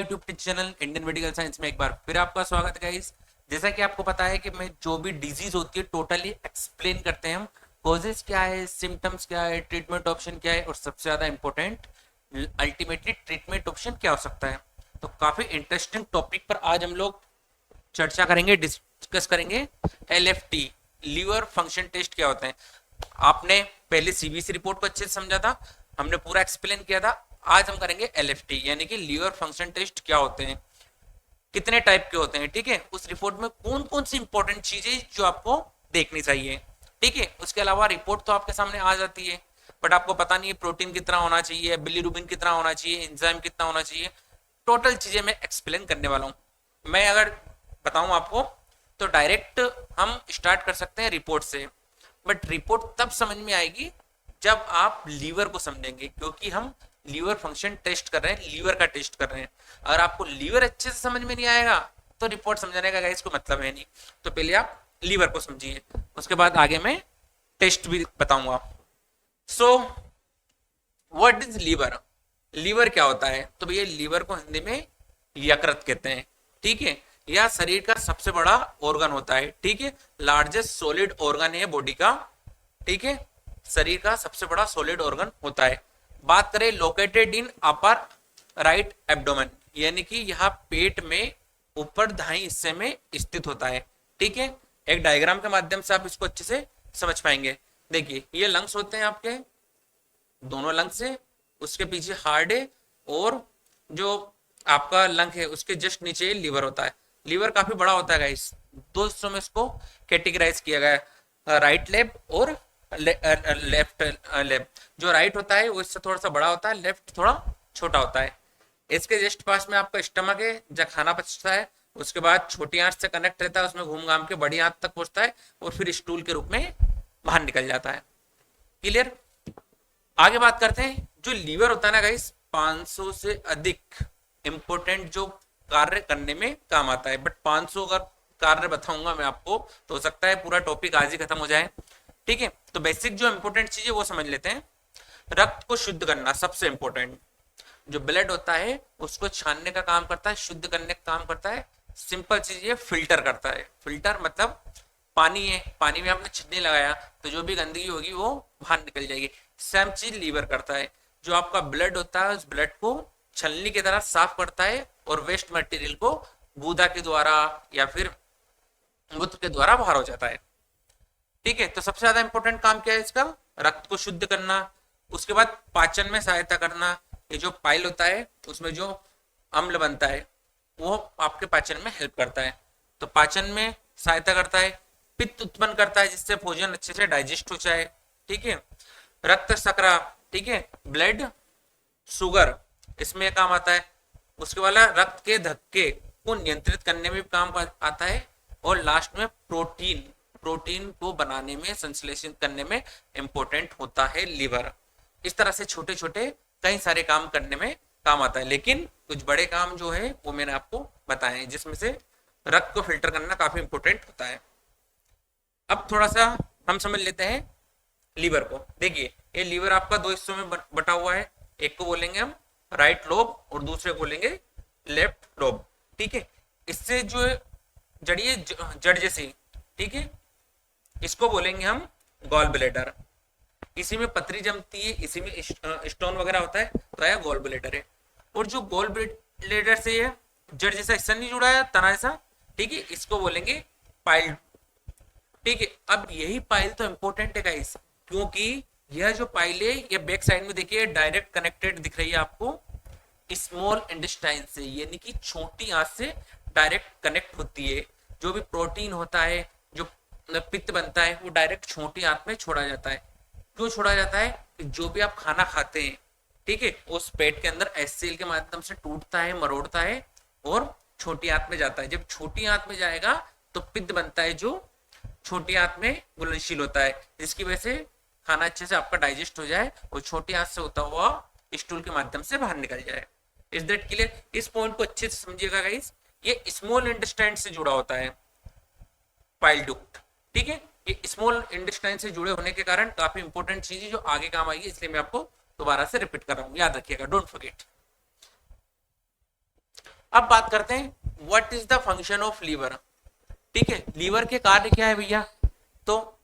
YouTube channel Indian medical science में एक बार फिर आपका स्वागत है गाइस। जैसा कि आपको पता है कि मैं जो भी डिजीज होती है टोटली एक्सप्लेन करते हैं हम। कॉजेज क्या है, सिम्टम्स क्या है, ट्रीटमेंट ऑप्शन क्या है और सबसे ज़्यादा इंपॉर्टेंट अल्टीमेटली ट्रीटमेंट ऑप्शन क्या हो सकता है। तो काफ़ी इंटरेस्टिंग टॉपिक पर आज हम लोग चर्चा करेंगे, डिस्कस करेंगे। LFT लीवर फंक्शन टेस्ट क्या होते हैं। आपने पहले CBC रिपोर्ट को अच्छे से समझा था, हमने पूरा एक्सप्लेन किया था। आज हम करेंगे LFT यानी कि लीवर फंक्शन टेस्ट क्या होते हैं, कितने टाइप के होते हैं, ठीक है। उस रिपोर्ट में कौन कौन सी इंपॉर्टेंट चीजें जो आपको देखनी चाहिए, ठीक है। उसके अलावा रिपोर्ट तो आपके सामने आ जाती है, बट आपको पता नहीं है प्रोटीन कितना होना चाहिए, बिलीरुबिन कितना होना चाहिए, एंजाइम कितना होना चाहिए। टोटल चीजें मैं एक्सप्लेन करने वाला हूँ। मैं अगर बताऊं आपको तो डायरेक्ट हम स्टार्ट कर सकते हैं रिपोर्ट से, बट रिपोर्ट तब समझ में आएगी जब आप लीवर को समझेंगे, क्योंकि हम लीवर फंक्शन टेस्ट कर रहे हैं, लीवर का टेस्ट कर रहे हैं। अगर आपको लीवर अच्छे से समझ में नहीं आएगा तो रिपोर्ट समझाने का गाइस कोई मतलब है नहीं। तो पहले आप लीवर को समझिए, उसके बाद आगे मैं टेस्ट भी बताऊंगा। So what is liver? Liver क्या होता है? तो भैया लीवर को हिंदी में यकृत कहते हैं, ठीक है। यह शरीर का सबसे बड़ा ऑर्गन होता है, ठीक है। लार्जेस्ट सॉलिड ऑर्गन है बॉडी का, ठीक है। शरीर का सबसे बड़ा सॉलिड ऑर्गन होता है। बात करें located in upper right abdomen, यानी कि यह पेट में ऊपर दाहिने हिस्से में स्थित होता है, ठीक है। एक डायग्राम के माध्यम से आप इसको अच्छे से समझ पाएंगे। देखिए ये लंग्स होते हैं आपके, दोनों लंग्स है, उसके पीछे हार्ट है, और जो आपका लंग है उसके जस्ट नीचे लीवर होता है। लीवर काफी बड़ा होता है गाइस, दो हिस्सों में इसको कैटेगराइज किया गया है, राइट लेब और लेफ्ट लेब। जो राइट होता है वो इससे थोड़ा सा बड़ा होता है, लेफ्ट थोड़ा छोटा होता है। इसके जस्ट पास में आपका स्टमक है जहाँ खाना पचता है, उसके बाद छोटी आंत से कनेक्ट रहता है, उसमें घूम घाम के बड़ी आंत तक पहुंचता है और फिर स्टूल के रूप में बाहर निकल जाता है। क्लियर? आगे बात करते हैं। जो लीवर होता है ना गाइस, 500 से अधिक इंपोर्टेंट जो कार्य करने में काम आता है, बट 500 अगर कार्य बताऊंगा मैं आपको तो हो सकता है पूरा टॉपिक आज ही खत्म हो जाए, ठीक है। तो बेसिक जो इंपोर्टेंट चीज है वो समझ लेते हैं। रक्त को शुद्ध करना सबसे इंपॉर्टेंट। जो ब्लड होता है उसको छानने का काम करता है, शुद्ध करने का काम करता है। सिंपल चीज ये फिल्टर करता है। फिल्टर मतलब पानी है, पानी में आपने छन्नी लगाया तो जो भी गंदगी होगी वो बाहर निकल जाएगी। सेम चीज लीवर करता है। जो आपका ब्लड होता है उस ब्लड को छलनी की तरह साफ करता है और वेस्ट मटेरियल को गूदा के द्वारा या फिर मूत्र के द्वारा बाहर हो जाता है, ठीक है। तो सबसे ज्यादा इंपॉर्टेंट काम क्या है इसका? रक्त को शुद्ध करना। उसके बाद पाचन में सहायता करना। ये जो पाइल होता है उसमें जो अम्ल बनता है वो आपके पाचन में हेल्प करता है, तो पाचन में सहायता करता है। पित्त उत्पन्न करता है जिससे भोजन अच्छे से डाइजेस्ट हो जाए, ठीक है। रक्त शर्करा, ठीक है, ब्लड शुगर, इसमें काम आता है। उसके वाला रक्त के धक्के को नियंत्रित करने में भी काम आता है। और लास्ट में प्रोटीन, प्रोटीन को बनाने में, संश्लेषित करने में इंपॉर्टेंट होता है लीवर। इस तरह से छोटे छोटे कई सारे काम करने में काम आता है, लेकिन कुछ बड़े काम जो है वो मैंने आपको बताए, जिसमें से रक्त को फिल्टर करना काफी इंपॉर्टेंट होता है। अब थोड़ा सा हम समझ लेते हैं लीवर को। देखिए ये लीवर आपका दो हिस्सों में बटा हुआ है, एक को बोलेंगे हम राइट लोब और दूसरे को बोलेंगे लेफ्ट लोब, ठीक है। इससे जो जड़िए जड़ जैसी, ठीक है, इसको बोलेंगे हम गॉल ब्लैडर। इसी में पथरी जमती है, इसी में स्टोन वगैरह होता है, तो यह गॉल ब्लैडर है। और जो गॉल ब्लैडर से ये जड़ जैसा हिस्सा नहीं जुड़ा है, तना ऐसा, ठीक है, इसको बोलेंगे पाइल, ठीक है। अब यही पाइल तो इंपॉर्टेंट है गाइस, क्योंकि यह जो पाइल है ये बैक साइड में देखिए डायरेक्ट कनेक्टेड दिख रही है आपको स्मॉल इंटेस्टाइन से, यानी कि छोटी आंत से डायरेक्ट कनेक्ट होती है। जो भी प्रोटीन होता है, जो पित्त बनता है, वो डायरेक्ट छोटी आंत में छोड़ा जाता है। क्यों छोड़ा जाता है? कि जो भी आप खाना खाते हैं, ठीक है, उस पेट के अंदर एचसीएल के माध्यम से टूटता है, मरोड़ता है और छोटी आंत में जाता है। जब छोटी आंत में जाएगा तो पित्त बनता है जो छोटी आंत में घुलनशील होता है, जिसकी वजह से खाना अच्छे से आपका डाइजेस्ट हो जाए और छोटी आंत से होता हुआ स्टूल के माध्यम से बाहर निकल जाए। Is that clear? इस पॉइंट को अच्छे से समझिएगा गाइस। ये स्मॉल इंटेस्टाइन से जुड़ा होता है पाइल डक्ट, ठीक है। ये स्मॉल इंटेस्टाइन से जुड़े होने के कारण काफी इंपॉर्टेंट चीज है जो आगे काम आएगी, इसलिए मैं आपको दोबारा से रिपीट कर रहा हूँ, याद रखिएगा, डोंट फॉरगेट। अब बात करते हैं what is the function of liver. ठीक है, लीवर के कार्य क्या है भैया? तो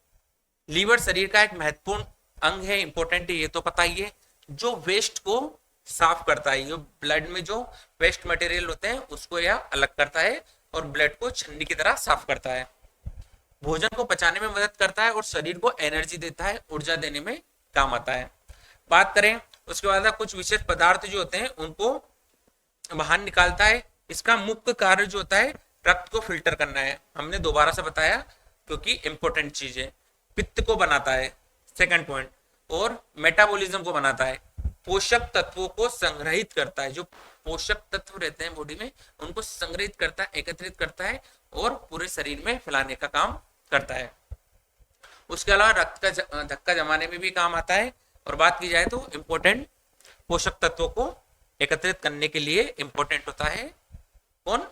लीवर शरीर का एक महत्वपूर्ण अंग है, इंपॉर्टेंट है, ये तो पता ही है, जो वेस्ट को साफ करता है। जो ब्लड में जो वेस्ट मटेरियल होते हैं उसको यह अलग करता है और ब्लड को छन्नी की तरह साफ करता है। भोजन को पचाने में मदद करता है और शरीर को एनर्जी देता है, ऊर्जा देने में काम आता है। बात करें उसके बाद कुछ विशेष पदार्थ जो होते हैं उनको बाहर निकालता है। इसका मुख्य कार्य जो होता है रक्त को फिल्टर करना है, हमने दोबारा से बताया क्योंकि इंपॉर्टेंट चीज है। पित्त को बनाता है, सेकंड पॉइंट, और मेटाबॉलिज्म को बनाता है। पोषक तत्वों को संग्रहित करता है, जो पोषक तत्व रहते हैं बॉडी में उनको संग्रहित करता है, एकत्रित करता है और पूरे शरीर में फैलाने का काम करता है। उसके अलावा रक्त का धक्का जमाने में भी काम आता है। और बात की जाए तो इंपॉर्टेंट पोषक तत्वों को एकत्रित करने के लिए इंपॉर्टेंट होता है कौन?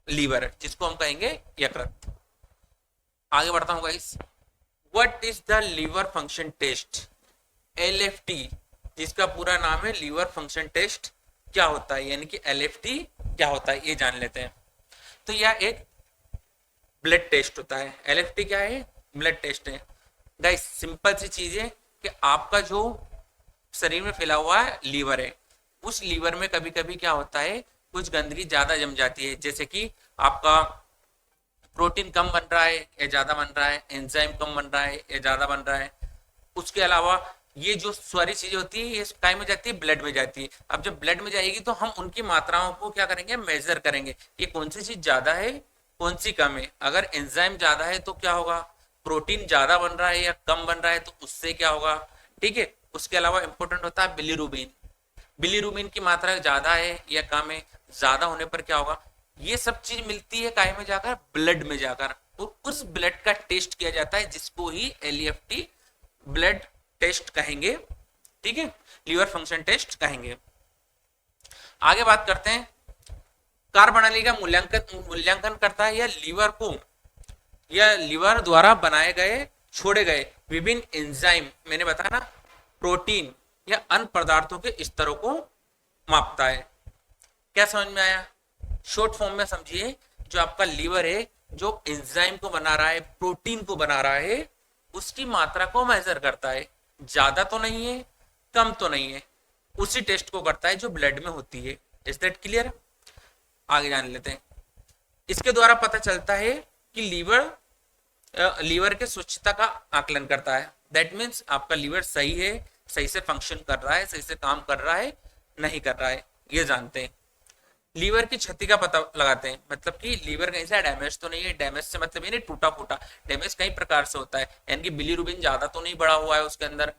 लीवर, जिसको हम कहेंगे यकृत। आगे बढ़ता हूं guys. What is the liver function test? LFT, जिसका पूरा नाम है लीवर फंक्शन टेस्ट, क्या होता है, यानी कि LFT क्या होता है ये जान लेते हैं। तो यह एक ब्लड टेस्ट होता है। LFT क्या है? ब्लड टेस्ट है गाइस। सिंपल सी चीज है कि आपका जो शरीर में फैला हुआ है लीवर है, उस लीवर में कभी कभी क्या होता है, कुछ गंदगी ज्यादा जम जाती है, जैसे कि आपका प्रोटीन कम बन रहा है या ज्यादा बन रहा है, एंजाइम कम बन रहा है या ज्यादा बन रहा है। उसके अलावा ये जो सारी चीजें होती है ये काय में जाती है? ब्लड में जाती है। अब जब ब्लड में जाएगी तो हम उनकी मात्राओं को क्या करेंगे? मेजर करेंगे कि कौन सी चीज ज्यादा है कौन सी कम है। अगर एंजाइम ज्यादा है तो क्या होगा? प्रोटीन ज्यादा बन रहा है या कम बन रहा है तो उससे क्या होगा? ठीक है। उसके अलावा इंपॉर्टेंट होता है बिलीरुबिन। बिलीरुबिन की मात्रा ज्यादा है या कम है, ज्यादा होने पर क्या होगा? ये सब चीज मिलती है काय में जाकर? ब्लड में जाकर, और उस ब्लड का टेस्ट किया जाता है जिसको ही LFT ब्लड टेस्ट कहेंगे। ठीक है, लीवर फंक्शन टेस्ट कहेंगे। आगे बात करते हैं, कार्यप्रणाली का मूल्यांकन करता है या लीवर द्वारा बनाए गए छोड़े गए विभिन्न एंजाइम, मैंने बताया ना, प्रोटीन या अन्य पदार्थों के स्तरों को मापता है। क्या समझ में आया? शॉर्ट फॉर्म में समझिए, जो आपका लीवर है जो एंजाइम को बना रहा है, प्रोटीन को बना रहा है, उसकी मात्रा को मेजर करता है। ज्यादा तो नहीं है, कम तो नहीं है, उसी टेस्ट को करता है जो ब्लड में होती है। Is that clear? आगे जान लेते हैं। इसके द्वारा पता चलता है कि लीवर के स्वच्छता का आकलन करता है। दैट मीन्स आपका लीवर सही है, सही से फंक्शन कर रहा है, सही से काम कर रहा है, नहीं कर रहा है, ये जानते हैं। लीवर की क्षति का पता लगाते हैं, मतलब कि लीवर कहीं से डैमेज तो नहीं है। डैमेज से मतलब ये नहीं टूटा फूटा, डैमेज कई प्रकार से होता है, यानी कि बिलीरुबिन ज्यादा तो नहीं बढ़ा हुआ है उसके अंदर,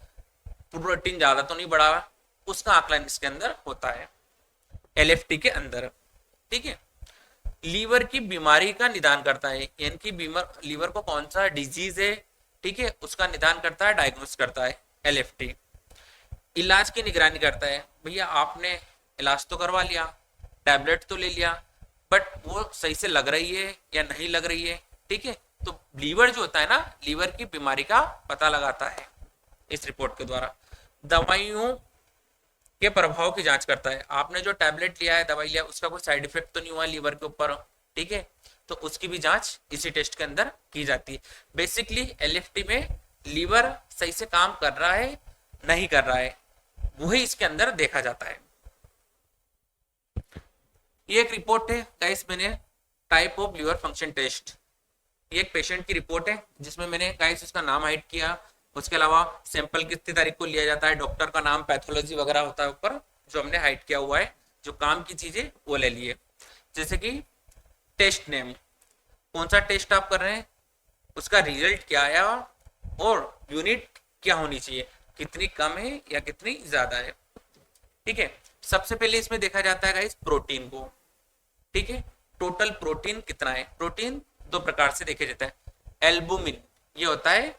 प्रोटीन ज्यादा तो नहीं बढ़ा हुआ, उसका आकलन इसके अंदर होता है LFT के अंदर। ठीक है। लीवर की बीमारी का निदान करता है, यानी कि लीवर को कौन सा डिजीज है, ठीक है, उसका निदान करता है, डायग्नोस करता है LFT। इलाज की निगरानी करता है। भैया आपने इलाज तो करवा लिया, टैबलेट तो ले लिया, बट वो सही से लग रही है या नहीं लग रही है, ठीक है, तो लीवर जो होता है ना, लीवर की बीमारी का पता लगाता है इस रिपोर्ट के द्वारा। दवाइयों के प्रभाव की जांच करता है। आपने जो टैबलेट लिया है, दवाई लिया, उसका कोई साइड इफेक्ट तो नहीं हुआ लीवर के ऊपर, ठीक है, तो उसकी भी जांच इसी टेस्ट के अंदर की जाती है। बेसिकली LFT में लीवर सही से काम कर रहा है नहीं कर रहा है, वही इसके अंदर देखा जाता है। ये एक रिपोर्ट है गाइस, मैंने type of liver function test, ये एक पेशेंट की रिपोर्ट है जिसमें मैंने गाइस उसका नाम हाइड किया। उसके अलावा सैंपल कितनी तारीख को लिया जाता है, डॉक्टर का नाम, पैथोलॉजी वगैरह होता है ऊपर, जो हमने हाइड किया हुआ है, जो काम की चीजें वो ले लिए। जैसे कि टेस्ट नेम, कौन सा टेस्ट आप कर रहे हैं, उसका रिजल्ट क्या आया और यूनिट क्या होनी चाहिए, कितनी कम है या कितनी ज्यादा है। ठीक है। सबसे पहले इसमें देखा जाता है गाइस प्रोटीन को। ठीक है, टोटल प्रोटीन कितना है। प्रोटीन दो प्रकार से देखे जाता है, एल्बुमिन ये होता है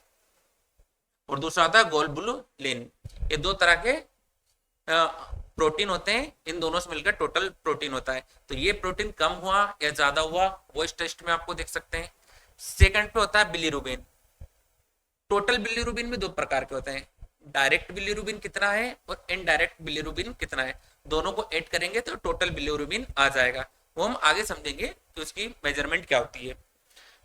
और दूसरा होता है ग्लोबुलिन। ये दो तरह के प्रोटीन होते हैं, इन दोनों से मिलकर टोटल प्रोटीन होता है। तो ये प्रोटीन कम हुआ या ज्यादा हुआ वो इस टेस्ट में आपको देख सकते हैं। सेकंड पे होता है बिलीरुबिन। टोटल बिलीरुबिन में दो प्रकार के होते हैं, डायरेक्ट बिलीरुबिन कितना है और इनडायरेक्ट बिलीरुबिन कितना है। दोनों को ऐड करेंगे तो टोटल बिलिरुबिन आ जाएगा। वो हम आगे समझेंगे कि उसकी मेजरमेंट क्या होती है।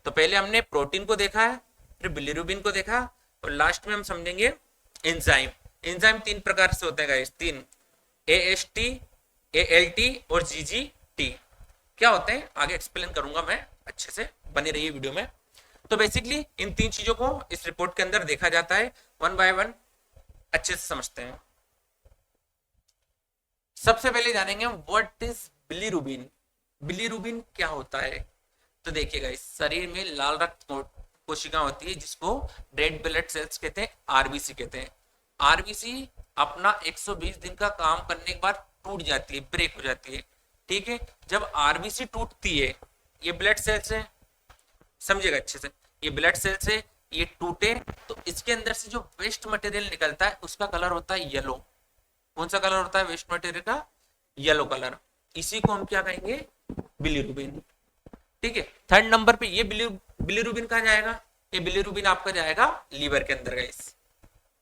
तो पहले हमने प्रोटीन को देखा है, फिर बिलिरुबिन को देखा, और लास्ट में हम समझेंगे एंजाइम। एंजाइम तीन प्रकार से होते हैं गाइस, तीन, AST, ALT और GGT। क्या होते हैं आगे एक्सप्लेन करूंगा मैं, अच्छे से बने रहिए वीडियो में। तो बेसिकली इन तीन चीजों को इस रिपोर्ट के अंदर देखा जाता है, वन बाय वन अच्छे से समझते हैं। सबसे पहले जानेंगे हम व्हाट इज बिलिरुबिन। बिलिरुबिन क्या होता है? तो देखिएगा, इस शरीर में लाल रक्त कोशिका होती है जिसको रेड ब्लड सेल्स कहते हैं, आरबीसी कहते हैं। आरबीसी अपना 120 दिन का काम करने के बाद टूट जाती है, ब्रेक हो जाती है। ठीक है, जब आरबीसी टूटती है, ये ब्लड सेल्स है, समझिएगा अच्छे से, ये ब्लड सेल्स है, ये टूटे तो इसके अंदर से जो वेस्ट मटेरियल निकलता है उसका कलर होता है येलो। कौन सा कलर होता है वेस्ट मटेरियल का? Yellow colour. इसी को हम क्या कहेंगे? बिलिरुबिन। ठीक है, थर्ड नंबर पे ये बिलिरुबिन कहाँ जाएगा? ये बिलिरुबिन आपका जाएगा लीवर के अंदर गाइस।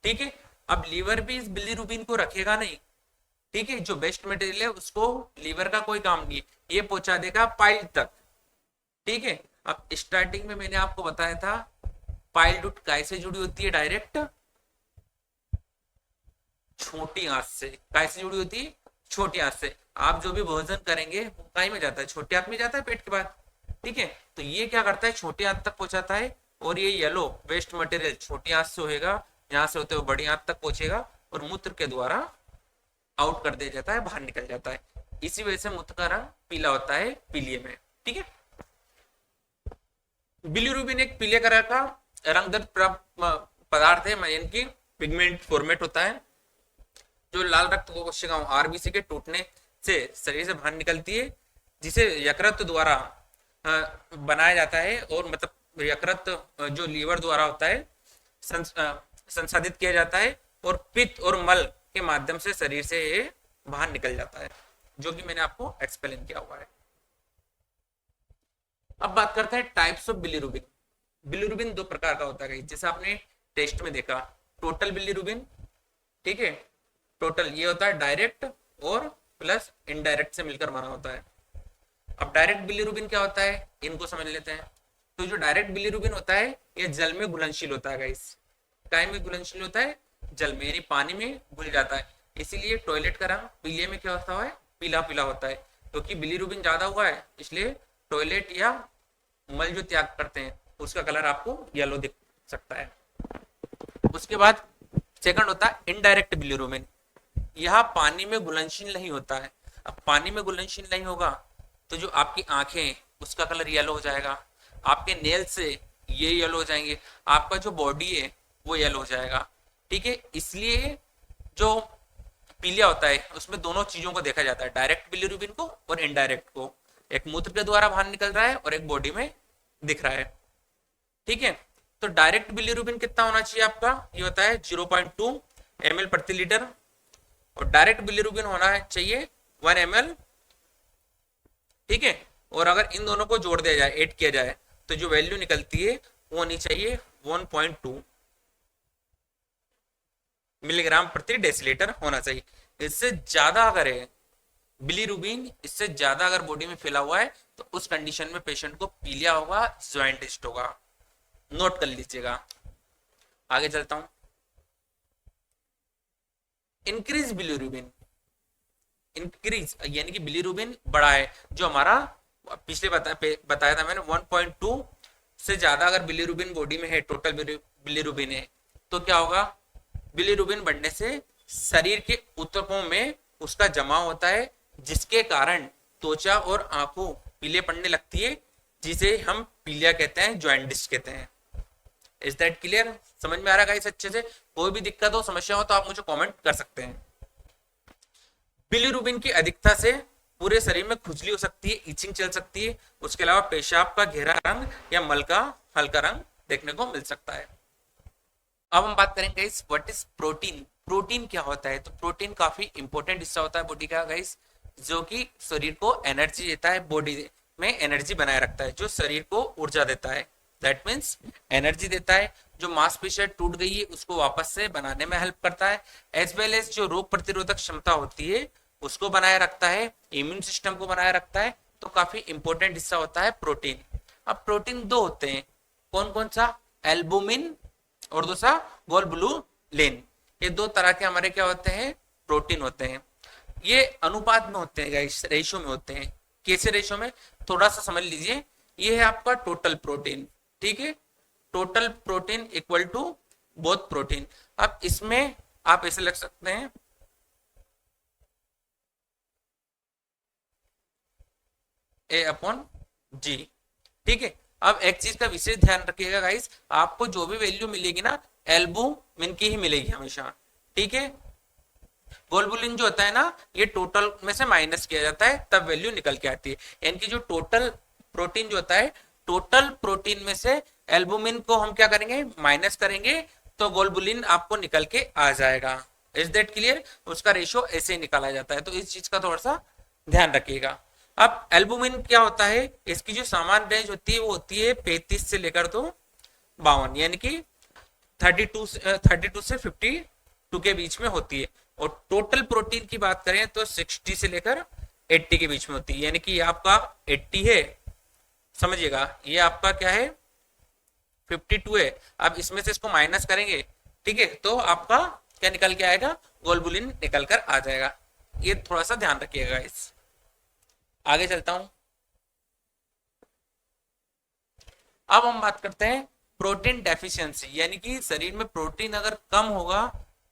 ठीक है, अब लीवर भी इस बिलिरुबिन को रखेगा नहीं। ठीक है, जो वेस्ट मटेरियल है उसको लीवर का कोई काम नहीं है, ये पहुंचा देगा पाइल तक। ठीक है, अब स्टार्टिंग में मैंने आपको बताया था पाइल डूट कैसे जुड़ी होती है? डायरेक्ट छोटी आंत से। कैसे जुड़ी होती है? छोटी आंत से। आप जो भी भोजन करेंगे वो कहीं में जाता है? छोटी आंत में जाता है, पेट के बाद। ठीक है, तो ये क्या करता है? छोटी आंत तक पहुंचाता है, और ये येलो वेस्ट मटेरियल छोटी आंत से होएगा, यहाँ से होते हुए बड़ी आंत तक पहुंचेगा और मूत्र के द्वारा आउट कर दिया जाता है, बाहर निकल जाता है। इसी वजह से मूत्र का रंग पीला होता है पीलिए में। ठीक है, बिलिरुबिन एक पीले कलर का रंगदार पदार्थ है, यानी कि पिगमेंट फॉर्मेट होता है, जो लाल रक्त कोशिकाओं आरबीसी के टूटने से शरीर से बाहर निकलती है, जिसे यकृत द्वारा बनाया जाता है, और मतलब यकृत जो लीवर द्वारा होता है संसाधित किया जाता है, और पित्त और मल के माध्यम से शरीर से ये बाहर निकल जाता है, जो कि मैंने आपको एक्सप्लेन किया हुआ है। अब बात करते हैं टाइप्स ऑफ बिलिरुबिन। बिलिरुबिन दो प्रकार का होता है, जैसे आपने टेस्ट में देखा, टोटल बिलिरुबिन। ठीक है, टोटल ये होता है डायरेक्ट और प्लस इनडायरेक्ट से मिलकर बना होता है। अब डायरेक्ट बिलिरुबिन क्या होता है, इनको समझ लेते हैं। तो जो डायरेक्ट बिलिरुबिन होता है ये जल में घुलनशील होता है गाइस। काय में घुलनशील होता है? जल में, यानी पानी में घुल जाता है। इसीलिए टॉयलेट का रंग पीले में क्या होता है? पीला पीला होता है, क्योंकि बिलिरुबिन ज्यादा हुआ है, इसलिए टॉयलेट या मल जो त्याग करते हैं उसका कलर आपको येलो दिख सकता है। उसके बाद सेकंड होता है इनडायरेक्ट बिलिरुबिन। यह पानी में घुलनशील नहीं होता है। अब पानी में घुलनशील नहीं होगा तो जो आपकी आंखें उसका कलर येलो हो जाएगा, आपके नेल से ये येलो हो जाएंगे, आपका जो बॉडी है वो येलो हो जाएगा। ठीक है, इसलिए जो पीलिया होता है उसमें दोनों चीजों को देखा जाता है, डायरेक्ट बिलिरुबिन को और इनडायरेक्ट को। एक मूत्र के द्वारा बाहर निकल रहा है और एक बॉडी में दिख रहा है। ठीक है, तो डायरेक्ट बिलिरुबिन कितना होना चाहिए आपका? ये होता है 0.2 ml प्रति लीटर, और डायरेक्ट बिलिरुबिन होना चाहिए 1 ml। ठीक है, और अगर इन दोनों को जोड़ दिया जाए, ऐड किया जाए, तो जो वैल्यू निकलती है वो होनी चाहिए 1.2 मिलीग्राम प्रति डेसीलीटर होना चाहिए। इससे ज्यादा अगर है बिलिरुबिन, इससे ज्यादा अगर बॉडी में फैला हुआ है तो उस कंडीशन में पेशेंट को पीलिया होगा, जॉइंटिस्ट होगा। नोट कर लीजिएगा। आगे चलता हूं। इंक्रीज बिलिरुबिन, इंक्रीज यानी कि बिलिरुबिन बढ़ा है, जो हमारा पिछले बताया था मैंने 1.2 से ज्यादा अगर बिलिरुबिन बॉडी में है, टोटल बिलिरुबिन है, तो क्या होगा? बिलिरुबिन बढ़ने से शरीर के ऊतकों में उसका जमाव होता है, जिसके कारण त्वचा और आंखों पीले पड़ने लगती है, जिसे हम पीलिया कहते हैं, जॉइंटिस कहते हैं। Is that clear? समझ में आ रहा है गाइस अच्छे से? कोई भी दिक्कत हो, समस्या हो तो आप मुझे कमेंट कर सकते हैं। बिलिरुबिन की अधिकता से पूरे शरीर में खुजली हो सकती है, इचिंग चल सकती है। उसके अलावा पेशाब का गहरा रंग या मल का हल्का रंग देखने को मिल सकता है। अब हम बात करेंगे guys what is protein. Protein क्या होता है? तो प्रोटीन काफी इंपॉर्टेंट हिस्सा होता है बॉडी का गाइस, जो कि शरीर को एनर्जी देता है, बॉडी में एनर्जी बनाए रखता है, जो शरीर को ऊर्जा देता है। दैट मीन्स एनर्जी देता है, जो मांसपेशियां टूट गई है उसको वापस से बनाने में हेल्प करता है, एज वेल एज जो रोग प्रतिरोधक क्षमता होती है उसको बनाए रखता है, इम्यून सिस्टम को बनाए रखता है, तो काफी इंपॉर्टेंट हिस्सा होता है प्रोटीन। अब प्रोटीन दो होते हैं, कौन कौन सा, एल्बुमिन और दूसरा ग्लोबुलिन। ये दो तरह के हमारे क्या होते हैं, प्रोटीन होते हैं। ये अनुपात में होते हैं गाइस, रेशो में होते हैं। कैसे रेशो में, थोड़ा सा समझ लीजिए। ये है आपका टोटल प्रोटीन, ठीक है, total protein equal to both protein. अब इसमें आप ऐसे लग सकते हैं, ए अपॉन जी, ठीक है। अब एक चीज का विशेष ध्यान रखिएगा गाइस, आपको जो भी वैल्यू मिलेगी ना, एल्बुमिन की ही मिलेगी हमेशा, ठीक है। ग्लोबुलिन जो होता है ना, ये टोटल में से माइनस किया जाता है, तब वैल्यू निकल के आती है। यानी कि जो टोटल प्रोटीन जो होता है, टोटल प्रोटीन में से एल्बुमिन को हम क्या करेंगे, माइनस करेंगे, तो ग्लोबुलिन आपको निकल के आ जाएगा। Is that clear? उसका रेशियो ऐसे ही निकाला जाता है, तो इस चीज का थोड़ा सा ध्यान रखिएगा। अब एल्बुमिन क्या होता है, इसकी जो सामान्य रेंज होती है वो होती है 35 से लेकर तो 52, यानी कि 32 से 52 के बीच में होती है। और टोटल प्रोटीन की बात करें तो 60 से लेकर 80 के बीच में होती है, यानी कि ये आपका 80 है, समझिएगा, ये आपका क्या है 52 है। अब इसमें से इसको माइनस करेंगे, ठीक है, तो आपका क्या निकल के आएगा, ग्लोबुलिन निकल कर आ जाएगा। ये थोड़ा सा ध्यान रखिएगा इस। आगे चलता हूं। अब हम बात करते हैं प्रोटीन डेफिशिएंसी, यानी कि शरीर में प्रोटीन अगर कम होगा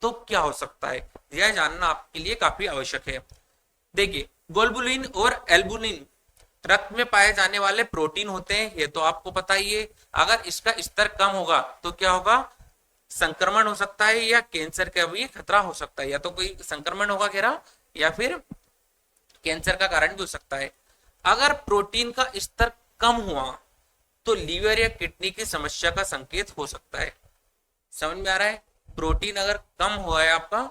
तो क्या हो सकता है, यह जानना आपके लिए काफी आवश्यक है। देखिए, ग्लोबुलिन और एल्बुमिन रक्त में पाए जाने वाले प्रोटीन होते हैं, ये तो आपको पता ही है। अगर इसका स्तर कम होगा तो क्या होगा, संक्रमण हो सकता है या कैंसर का भी खतरा हो सकता है, या तो कोई संक्रमण होगा घेरा या फिर कैंसर का कारण भी हो सकता है। अगर प्रोटीन का स्तर कम हुआ तो लीवर या किडनी की समस्या का संकेत हो सकता है। समझ में आ रहा है? प्रोटीन अगर कम हुआ है आपका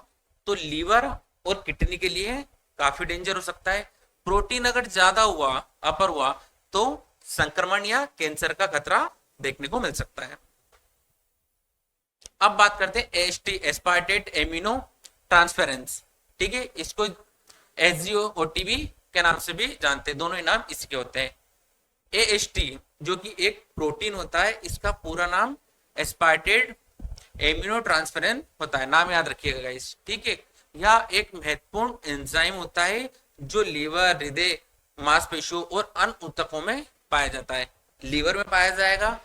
तो लीवर और किडनी के लिए काफी डेंजर हो सकता है। प्रोटीन अगर ज्यादा हुआ, अपर हुआ, तो संक्रमण या कैंसर का खतरा देखने को मिल सकता है। अब बात करते हैं एएसटी, एस्पार्टेट एमिनो ट्रांसफेरेंस, ठीक है, इसको एसजीओ ओटीबी के नाम से भी जानते हैं, दोनों ही नाम इसके होते हैं। एएसटी जो कि एक प्रोटीन होता है, इसका पूरा नाम एस्पार्टेट एमिनो ट्रांसफेरेंस होता है, नाम याद रखिएगा गाइस, ठीक है। यह एक महत्वपूर्ण एंजाइम होता है जो लीवर, हृदय, मांसपेशियों और अन्य ऊतकों में पाया जाता है। लीवर में पाया जाएगा,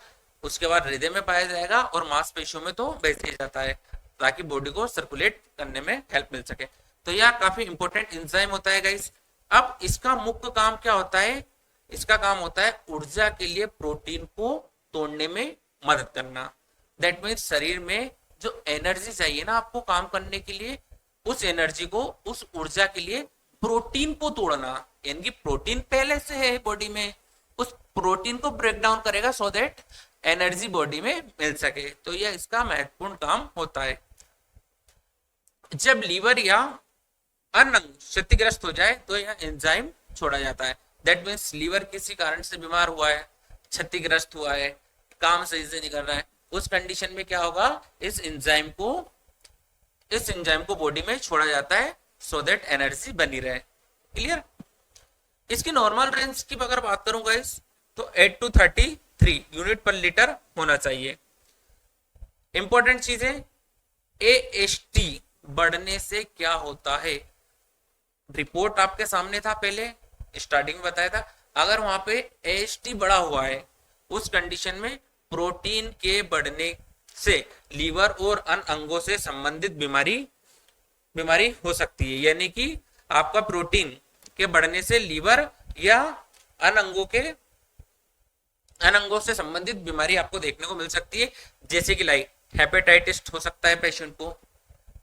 उसके बाद हृदय में पाया जाएगा, और मांसपेशियों में तो वैसे ही जाता है ताकि बॉडी को सर्कुलेट करने में हेल्प मिल सके। तो यह काफी इंपॉर्टेंट एंजाइम होता है गाइस। अब इसका मुख्य काम क्या होता है, इसका काम होता है ऊर्जा के लिए प्रोटीन को तोड़ने में मदद करना। दैट मीन्स शरीर में जो एनर्जी चाहिए ना आपको काम करने के लिए, उस एनर्जी को, उस ऊर्जा के लिए प्रोटीन को तोड़ना, यानी कि प्रोटीन पहले से है बॉडी में, उस प्रोटीन को ब्रेक डाउन करेगा सो दैट एनर्जी बॉडी में मिल सके। तो यह इसका महत्वपूर्ण काम होता है। जब लीवर या अन्य अंग क्षतिग्रस्त हो जाए तो यह एंजाइम छोड़ा जाता है। दैट मीन्स लीवर किसी कारण से बीमार हुआ है, क्षतिग्रस्त हुआ है, काम सही से नहीं कर रहा है, उस कंडीशन में क्या होगा, इस एंजाइम को बॉडी में छोड़ा जाता है सो दैट एनर्जी बनी रहे। क्लियर? इसकी नॉर्मल रेंज की अगर बात करूं गाइस तो 8 to 33 यूनिट पर लीटर होना चाहिए। इंपॉर्टेंट चीजें, एएसटी बढ़ने से क्या होता है, रिपोर्ट आपके सामने था, पहले स्टार्टिंग में बताया था। अगर वहां पे एएसटी बढ़ा हुआ है, उस कंडीशन में प्रोटीन के बढ़ने से लीवर और अन्य अंगों से संबंधित बीमारी हो सकती है। यानी कि आपका प्रोटीन के बढ़ने से लीवर या अन्य अंगों से संबंधित बीमारी आपको देखने को मिल सकती है, जैसे कि लाइक हेपेटाइटिस हो सकता है पेशेंट को,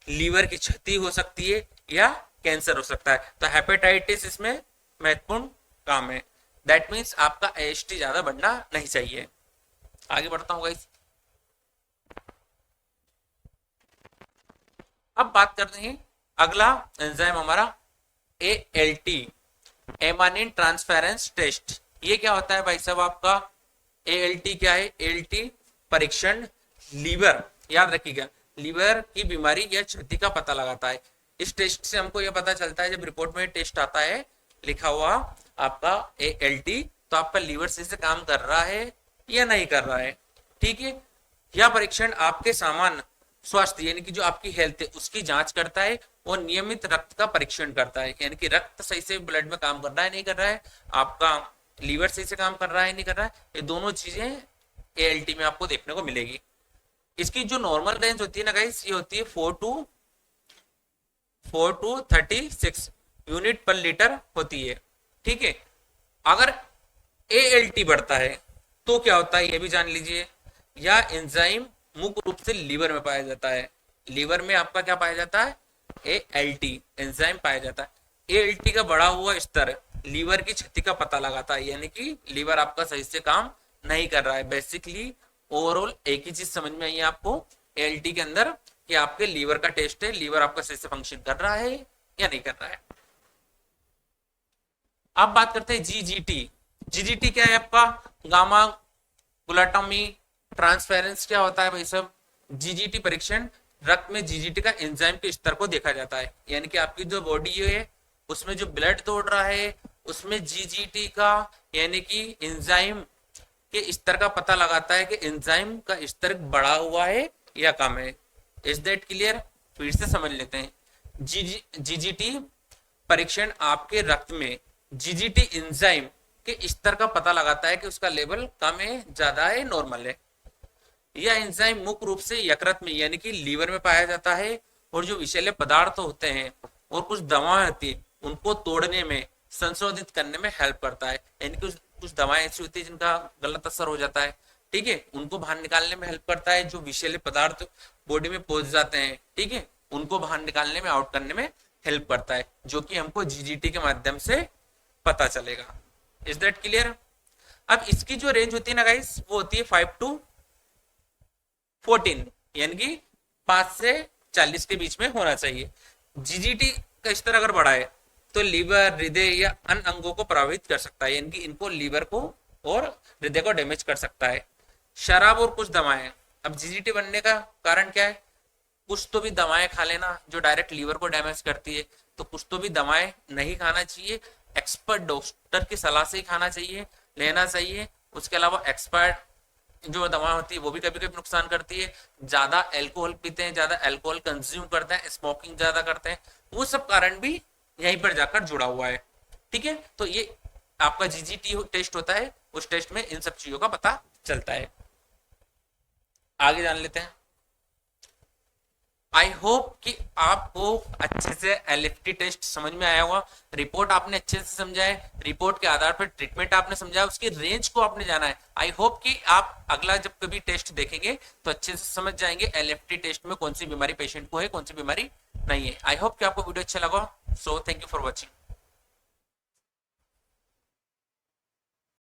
लीवर की क्षति हो सकती है, या कैंसर हो सकता है। तो हेपेटाइटिस इसमें महत्वपूर्ण काम है। दैट मीन्स आपका एएसटी ज्यादा बढ़ना नहीं चाहिए। आगे बढ़ता हूँ गाइस। अब बात करते हैं अगला एंजाइम हमारा एएलटी, एमानिन ट्रांसफेरेंस टेस्ट। ये क्या होता है भाई साहब आपका, एएलटी क्या है, एएलटी परीक्षण लीवर, याद रखिएगा, लीवर की बीमारी या क्षति का पता लगाता है। इस टेस्ट से हमको यह पता चलता है, जब रिपोर्ट में टेस्ट आता है लिखा हुआ आपका ALT, तो आपका लीवर सही से काम कर रहा है या नहीं कर रहा है। ठीक है, यह परीक्षण आपके सामान्य स्वास्थ्य यानी कि जो आपकी हेल्थ है उसकी जांच करता है और नियमित रक्त का परीक्षण करता है, यानी कि रक्त सही से ब्लड में काम कर रहा है नहीं कर रहा है, आपका लीवर सही से काम कर रहा है नहीं कर रहा है, ये दोनों चीजें ALT में आपको देखने को मिलेगी। इसकी जो नॉर्मल रेंज होती है ना गाइस, ये होती है 4 टू 36 यूनिट पर लीटर होती है। ठीक है, अगर ALT बढ़ता है तो क्या होता है ये भी जान लीजिए। या एंजाइम मुख्य रूप से लीवर में पाया जाता है, लीवर में आपका क्या पाया जाता है, ALT एंजाइम पाया जाता है। ALT का बढ़ा हुआ स्तर लीवर की क्षति का पता लगाता है, यानी कि लीवर आपका सही से काम नहीं कर रहा है। बेसिकली ओवरऑल एक ही चीज समझ में आई है आपको ALT के अंदर कि आपके लीवर का टेस्ट है, लीवर आपका सही से फंक्शन कर रहा है या नहीं कर रहा है। अब बात करते हैं GGT क्या है आपका, गामा ग्लूटामी ट्रांसफेरेंस क्या होता है भाई सब। GGT परीक्षण रक्त में GGT का एंजाइम के स्तर को देखा जाता है, यानी कि आपकी जो बॉडी है उसमें जो ब्लड दौड़ रहा है उसमें GGT का यानी कि एंजाइम के स्तर का पता लगाता है कि एंजाइम का स्तर बढ़ा हुआ है या कम है। इज दैट क्लियर, फिर से समझ लेते हैं। GGT परीक्षण आपके रक्त में GGT एंजाइम के स्तर का पता लगाता है कि उसका लेवल कम है, ज्यादा है, नॉर्मल है। यह एंजाइम मुख्य रूप से यकृत में यानी कि लीवर में पाया जाता है, और जो विषैले पदार्थ होते हैं और कुछ दवाएं होती है उनको तोड़ने में, संशोधित करने में हेल्प करता है, यानी कि कुछ दवाएं ऐसी होती है जिनका गलत असर हो जाता है, ठीक है, उनको बाहर निकालने में हेल्प करता है। जो विषैले पदार्थ बॉडी में पहुंच जाते हैं, ठीक है, उनको बाहर निकालने में, आउट करने में हेल्प करता है, जो कि हमको GGT के माध्यम से पता चलेगा। Is that clear. अब इसकी जो रेंज होती है ना गाइस, वो होती है 5 टू 14, यानी कि 5 से 40 के बीच में होना चाहिए। GGT का स्तर अगर बढ़ा है तो लीवर, हृदय या अन्य अंगों को प्रभावित कर सकता है, यानी कि इनको लीवर को और हृदय को डैमेज कर सकता है। शराब और कुछ दवाएं, अब GGT बनने का कारण क्या है, कुछ तो भी दवाएं खा लेना जो डायरेक्ट लीवर को डैमेज करती है, तो कुछ तो भी दवाएं नहीं खाना चाहिए, एक्सपर्ट डॉक्टर की सलाह से ही खाना चाहिए, लेना चाहिए। उसके अलावा एक्सपर्ट जो दवा होती है वो भी कभी कभी नुकसान करती है। ज्यादा अल्कोहल पीते हैं, ज्यादा अल्कोहल कंज्यूम करते हैं, स्मोकिंग ज्यादा करते हैं, वो सब कारण भी यहीं पर जाकर जुड़ा हुआ है। ठीक है, तो ये आपका GGT टेस्ट होता है, उस टेस्ट में इन सब चीजों का पता चलता है। आगे जान लेते हैं। आई होप कि आपको अच्छे से LFT टेस्ट समझ में आया होगा, रिपोर्ट आपने अच्छे से समझा है, रिपोर्ट के आधार पर ट्रीटमेंट आपने समझा है, उसकी रेंज को आपने जाना है। आई होप कि आप अगला जब कभी टेस्ट देखेंगे तो अच्छे से समझ जाएंगे LFT टेस्ट में कौन सी बीमारी पेशेंट को है, कौन सी बीमारी नहीं है। आई होप कि आपको वीडियो अच्छा लगा। So thank you for watching.